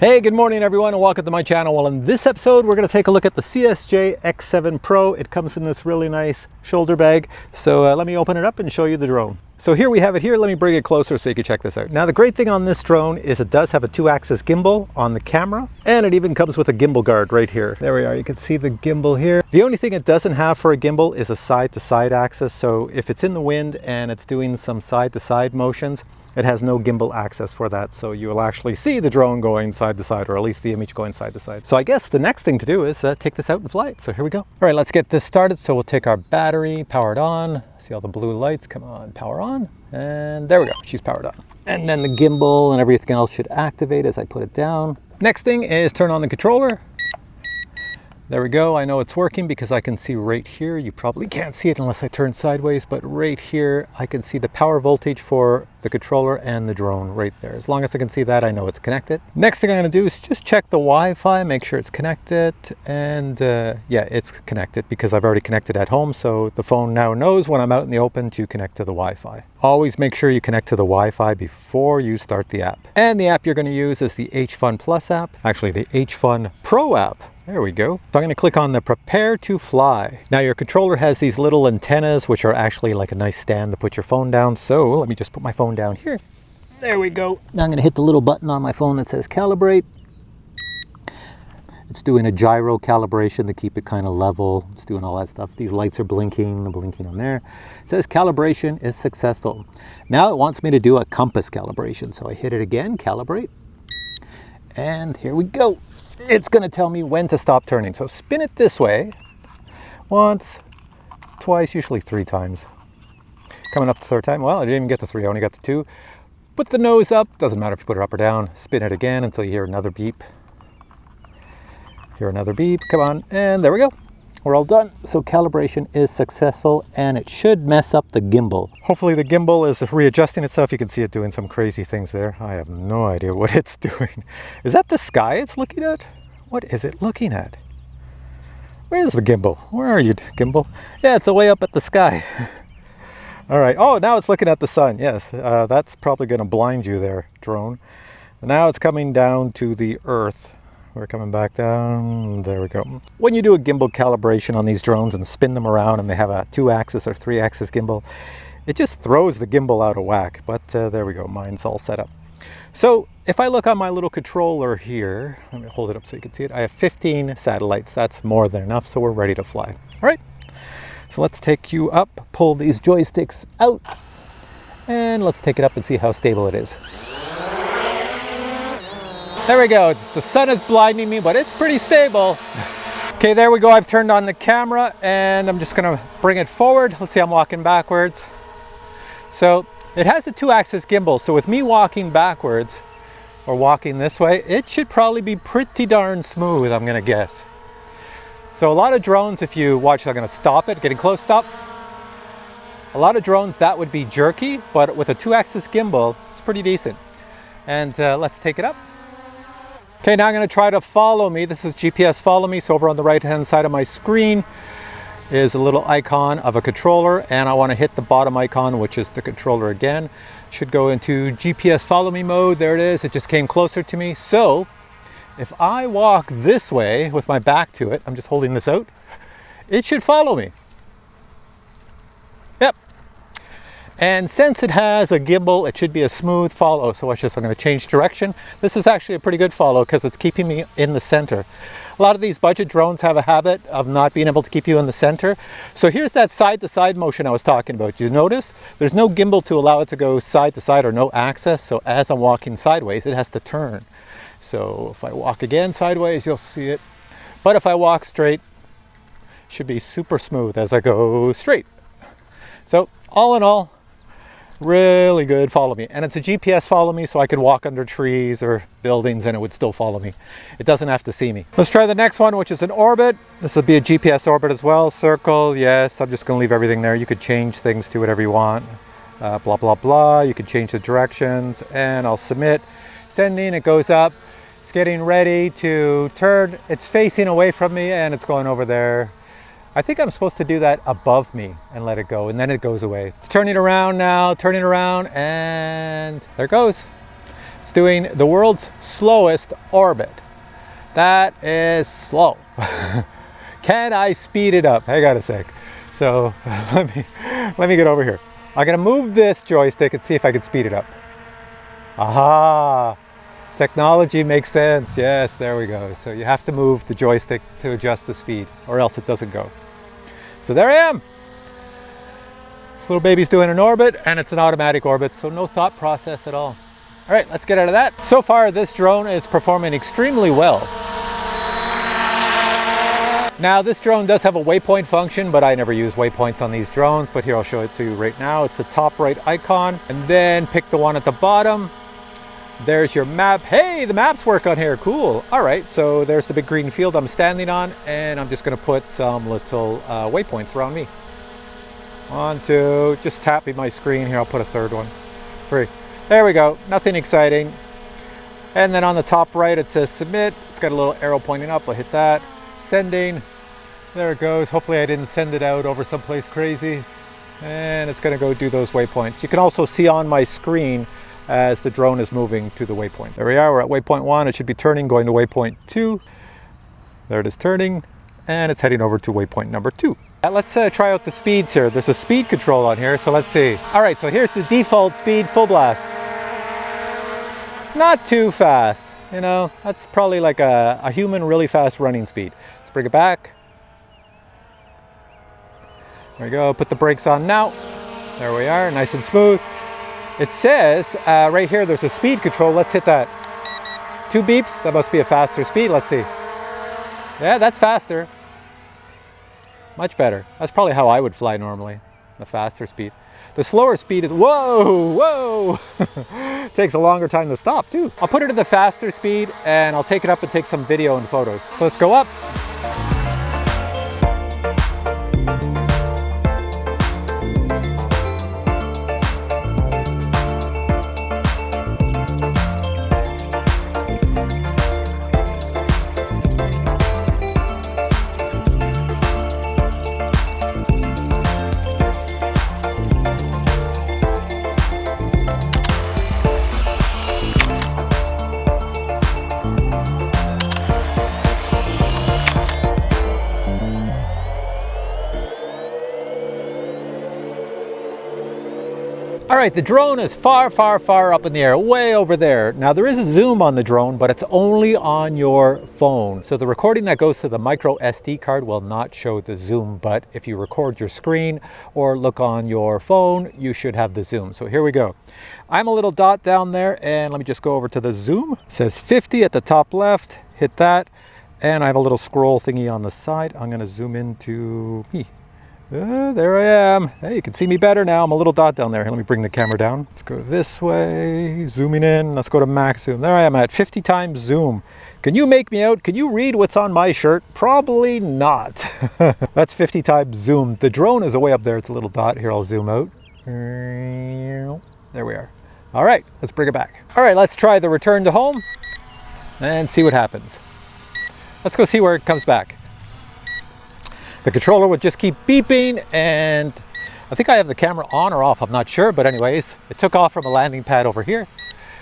Hey, good morning everyone and welcome to my channel. Well, in this episode we're going to take a look at the CSJ X7 Pro. It comes in this really nice shoulder bag. So let me open it up and show you the drone. So here we have it here. Let me bring it closer so you can check this out. Now the great thing on this drone is it does have a 2-axis gimbal on the camera, and it even comes with a gimbal guard right here. There we are. You can see the gimbal here. The only thing it doesn't have for a gimbal is a side-to-side axis. So if it's in the wind and it's doing some side-to-side motions, it has no gimbal access for that, so you will actually see the drone going side to side, or at least the image going side to side. So I guess the next thing to do is take this out and fly it. So here we go. All right, let's get this started. So we'll take our battery, power it on. See all the blue lights, come on, power on. And there we go, she's powered on. And then the gimbal and everything else should activate as I put it down. Next thing is turn on the controller. There we go. I know it's working because I can see right here. You probably can't see it unless I turn sideways, but right here I can see the power voltage for the controller and the drone right there. As long as I can see that, I know it's connected. Next thing I'm going to do is just check the Wi-Fi, make sure it's connected. And yeah, it's connected because I've already connected at home. So the phone now knows when I'm out in the open to connect to the Wi-Fi. Always make sure you connect to the Wi-Fi before you start the app. And the app you're going to use is the H-Fun Plus app, actually the H-Fun Pro app. There we go. So I'm going to click on the Prepare to Fly. Now your controller has these little antennas, which are actually like a nice stand to put your phone down. So let me just put my phone down here. There we go. Now I'm going to hit the little button on my phone that says Calibrate. It's doing a gyro calibration to keep it kind of level. It's doing all that stuff. These lights are blinking on there. It says calibration is successful. Now it wants me to do a compass calibration. So I hit it again, calibrate. And here we go. It's going to tell me when to stop turning. So spin it this way. Once, twice, usually 3 times. Coming up the 3rd time. Well, I didn't even get to 3, I only got to 2. Put the nose up. Doesn't matter if you put it up or down. Spin it again until you hear another beep. Hear another beep. Come on. And there we go. We're all done. So calibration is successful, and it should mess up the gimbal. Hopefully the gimbal is readjusting itself. You can see it doing some crazy things there. I have no idea what it's doing. Is that the sky it's looking at? What is it looking at? Where is the gimbal? Where are you, gimbal? Yeah, it's way up at the sky. All right. Oh, now it's looking at the sun. Yes, that's probably going to blind you there, drone. Now it's coming down to the earth. We're coming back down. There we go. When you do a gimbal calibration on these drones and spin them around and they have a 2-axis or 3-axis gimbal, it just throws the gimbal out of whack. But there we go. Mine's all set up. So if I look on my little controller here, let me hold it up so you can see it. I have 15 satellites. That's more than enough. So we're ready to fly. All right. So let's take you up, pull these joysticks out, and let's take it up and see how stable it is. There we go. The sun is blinding me, but it's pretty stable. Okay, there we go. I've turned on the camera and I'm just going to bring it forward. Let's see, I'm walking backwards. So it has a 2-axis gimbal. So with me walking backwards or walking this way, it should probably be pretty darn smooth, I'm going to guess. So a lot of drones, if you watch, I'm going to stop it, getting close, stop. A lot of drones, that would be jerky, but with a 2-axis gimbal, it's pretty decent. And let's take it up. Okay, now I'm going to try to follow me. This is GPS follow me. So over on the right hand side of my screen is a little icon of a controller, and I want to hit the bottom icon, which is the controller again. Should go into GPS follow me mode. There it is. It just came closer to me. So if I walk this way with my back to it, I'm just holding this out, it should follow me. Yep. And since it has a gimbal, it should be a smooth follow. So watch this, I'm going to change direction. This is actually a pretty good follow because it's keeping me in the center. A lot of these budget drones have a habit of not being able to keep you in the center. So here's that side-to-side motion I was talking about. You notice there's no gimbal to allow it to go side to side, or no access. So as I'm walking sideways, it has to turn. So if I walk again sideways, you'll see it. But if I walk straight, it should be super smooth as I go straight. So all in all, really good follow me. And it's a GPS follow me, so I could walk under trees or buildings and it would still follow me. It doesn't have to see me. Let's try the next one, which is an orbit. This will be a GPS orbit as well. Circle, yes. I'm just going to leave everything there. You could change things to whatever you want. Blah, blah, blah. You can change the directions, and I'll submit. Sending, it goes up. It's getting ready to turn. It's facing away from me and it's going over there. I think I'm supposed to do that above me and let it go, and then it goes away. It's turning around now, turning around, and there it goes. It's doing the world's slowest orbit. That is slow. Can I speed it up? Hang on a sec. So let me get over here. I'm gonna move this joystick and see if I can speed it up. Aha! Technology makes sense. Yes, there we go. So you have to move the joystick to adjust the speed, or else it doesn't go. So there I am. This little baby's doing an orbit, and it's an automatic orbit, so no thought process at all. All right, let's get out of that. So far, this drone is performing extremely well. Now, this drone does have a waypoint function, but I never use waypoints on these drones, but here I'll show it to you right now. It's the top right icon, and then pick the one at the bottom. There's your map. Hey, the maps work on here, cool. All right, so there's the big green field I'm standing on, and I'm just gonna put some little waypoints around me. 1, 2, just tapping my screen here, I'll put a third one. 3, there we go, nothing exciting. And then on the top right, it says submit. It's got a little arrow pointing up, I'll hit that. Sending, there it goes. Hopefully I didn't send it out over someplace crazy. And it's gonna go do those waypoints. You can also see on my screen as the drone is moving to the waypoint. There we are, we're at waypoint 1. It should be turning, going to waypoint 2. There it is turning, and it's heading over to waypoint number 2. Let's try out the speeds here. There's a speed control on here, so let's see. All right, so here's the default speed, full blast. Not too fast, you know, that's probably like a human really fast running speed. Let's bring it back. There we go, put the brakes on now. There we are, nice and smooth. It says right here there's a speed control. Let's hit that. 2 beeps, that must be a faster speed. Let's see. Yeah, that's faster. Much better. That's probably how I would fly normally, the faster speed. The slower speed is, whoa, whoa. Takes a longer time to stop too. I'll put it at the faster speed and I'll take it up and take some video and photos. So let's go up. All right, the drone is far, far, far up in the air, way over there. Now there is a zoom on the drone, but it's only on your phone. So the recording that goes to the micro SD card will not show the zoom, but if you record your screen or look on your phone, you should have the zoom. So here we go. I'm a little dot down there, and let me just go over to the zoom. It says 50 at the top left, hit that. And I have a little scroll thingy on the side. I'm gonna zoom into me. There I am. Hey, you can see me better now. I'm a little dot down there. Let me bring the camera down. Let's go this way, zooming in. Let's go to max zoom. There I am at 50 times zoom. Can you make me out? Can you read what's on my shirt? Probably not. That's 50 times zoom. The drone is way up there. It's a little dot. Here, I'll zoom out. There we are. All right, let's bring it back. All right, let's try the return to home and see what happens. Let's go see where it comes back. The controller would just keep beeping, and I think I have the camera on or off, I'm not sure, but anyways, it took off from a landing pad over here.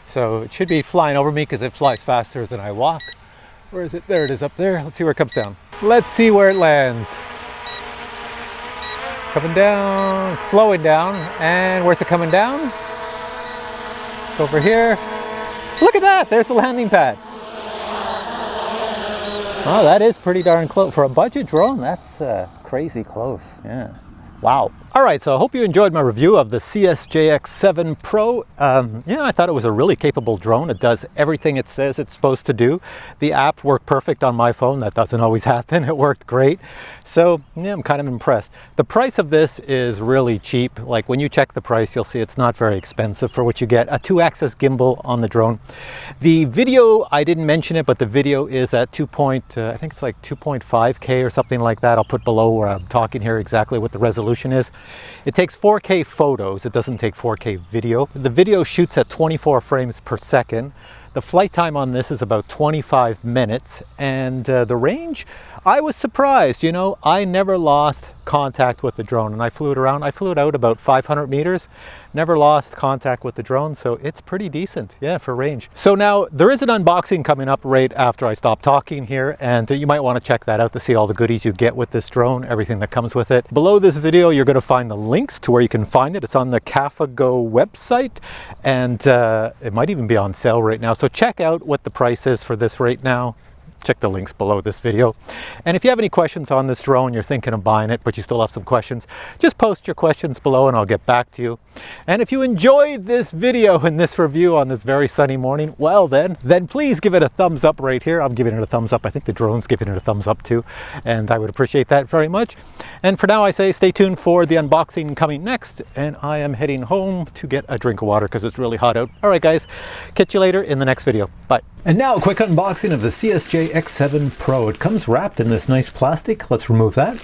So it should be flying over me because it flies faster than I walk. Where is it? There it is up there. Let's see where it comes down. Let's see where it lands. Coming down, slowing down, and where's it coming down? Over here. Look at that, there's the landing pad. Oh, that is pretty darn close. For a budget drone, that's crazy close, yeah. Wow. All right, so I hope you enjoyed my review of the CSJ X7 Pro. Yeah, I thought it was a really capable drone. It does everything it says it's supposed to do. The app worked perfect on my phone. That doesn't always happen. It worked great. So yeah, I'm kind of impressed. The price of this is really cheap. Like when you check the price, you'll see it's not very expensive for what you get. A 2-axis gimbal on the drone. The video, I didn't mention it, but the video is at I think it's like 2.5K or something like that. I'll put below where I'm talking here exactly what the resolution is. It takes 4K photos. It doesn't take 4K video. The video shoots at 24 frames per second. The flight time on this is about 25 minutes, and the range, I was surprised. You know, I never lost contact with the drone, and I flew it around. I flew it out about 500 meters, never lost contact with the drone, so it's pretty decent, yeah, for range. So now there is an unboxing coming up right after I stop talking here, and you might want to check that out to see all the goodies you get with this drone, everything that comes with it. Below this video, you're going to find the links to where you can find it. It's on the CafaGo website, and it might even be on sale right now. So check out what the price is for this right now. Check the links below this video. And if you have any questions on this drone, you're thinking of buying it, but you still have some questions, just post your questions below and I'll get back to you. And if you enjoyed this video and this review on this very sunny morning, well then please give it a thumbs up right here. I'm giving it a thumbs up. I think the drone's giving it a thumbs up too, and I would appreciate that very much. And for now, I say stay tuned for the unboxing coming next, and I am heading home to get a drink of water because it's really hot out. All right, guys, catch you later in the next video. Bye. And now a quick unboxing of the CSJ X7 Pro. It comes wrapped in this nice plastic. Let's remove that.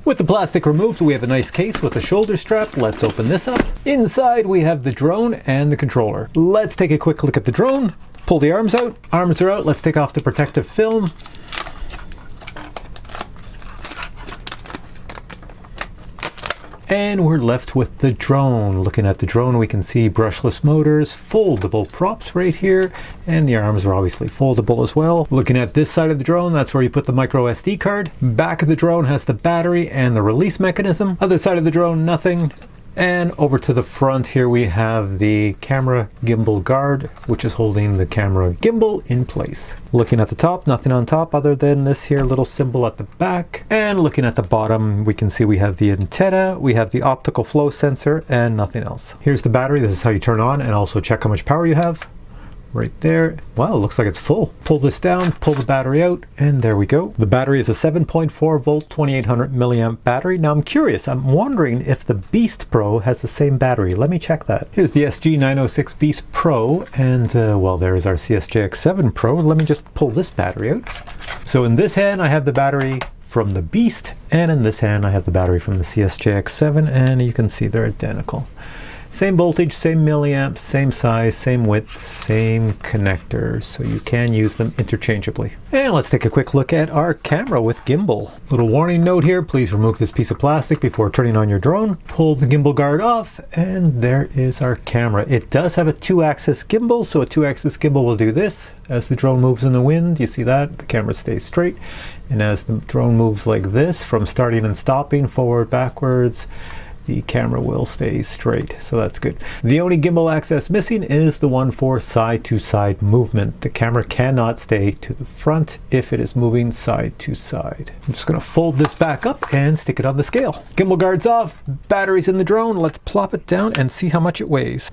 With the plastic removed, we have a nice case with a shoulder strap. Let's open this up. Inside, we have the drone and the controller. Let's take a quick look at the drone. Pull the arms out. Arms are out. Let's take off the protective film. And we're left with the drone. Looking at the drone, we can see brushless motors, foldable props right here, and the arms are obviously foldable as well. Looking at this side of the drone, that's where you put the micro SD card. Back of the drone has the battery and the release mechanism. Other side of the drone, nothing. And over to the front here, we have the camera gimbal guard, which is holding the camera gimbal in place. Looking at the top, nothing on top other than this here little symbol at the back. And looking at the bottom, we can see we have the antenna, we have the optical flow sensor, and nothing else. Here's the battery. This is how you turn on and also check how much power you have. Right there. Wow, it looks like it's full. Pull this down, pull the battery out, and there we go. The battery is a 7.4 volt 2800 milliamp battery. Now I'm curious, I'm wondering if the Beast Pro has the same battery. Let me check that. Here's the SG906 Beast Pro, and well, there's our CSJ X7 Pro. Let me just pull this battery out. So in this hand I have the battery from the Beast, and in this hand I have the battery from the CSJ X7, and you can see they're identical. Same voltage, same milliamps, same size, same width, same connectors, so you can use them interchangeably. And let's take a quick look at our camera with gimbal. Little warning note here, please remove this piece of plastic before turning on your drone. Pull the gimbal guard off, and there is our camera. It does have a 2-axis gimbal, so a 2-axis gimbal will do this. As the drone moves in the wind, you see that? The camera stays straight. And as the drone moves like this, from starting and stopping, forward, backwards, the camera will stay straight, so that's good. The only gimbal access missing is the one for side-to-side movement. The camera cannot stay to the front if it is moving side to side. I'm just going to fold this back up and stick it on the scale. Gimbal guard's off, battery's in the drone. Let's plop it down and see how much it weighs.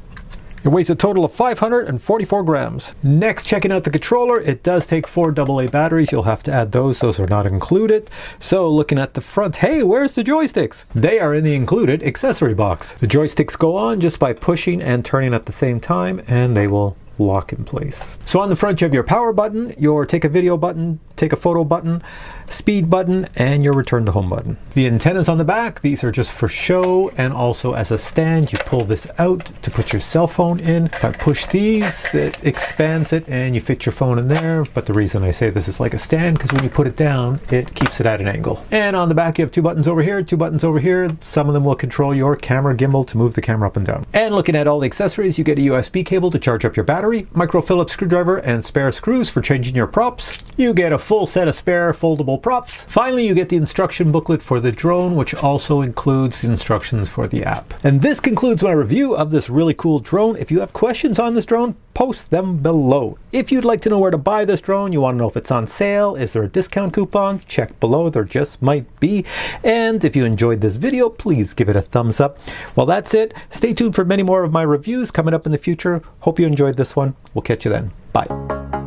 It weighs a total of 544 grams. Next, checking out the controller. It does take 4 AA batteries. You'll have to add those. Those are not included. So looking at the front, hey, where's the joysticks? They are in the included accessory box. The joysticks go on just by pushing and turning at the same time, and they will lock in place. So on the front you have your power button, your take a video button, take a photo button, speed button, and your return to home button. The antennas on the back, these are just for show, and also as a stand you pull this out to put your cell phone in. If I push these, it expands it and you fit your phone in there, but the reason I say this is like a stand because when you put it down it keeps it at an angle. And on the back you have 2 buttons over here, 2 buttons over here. Some of them will control your camera gimbal to move the camera up and down. And looking at all the accessories, you get a USB cable to charge up your battery, micro Phillips screwdriver and spare screws for changing your props. You get a full set of spare foldable props. Finally, you get the instruction booklet for the drone, which also includes the instructions for the app. And this concludes my review of this really cool drone. If you have questions on this drone, post them below. If you'd like to know where to buy this drone, you want to know if it's on sale, is there a discount coupon, check below, there just might be. And if you enjoyed this video, please give it a thumbs up. Well, that's it. Stay tuned for many more of my reviews coming up in the future. Hope you enjoyed this one. We'll catch you then. Bye.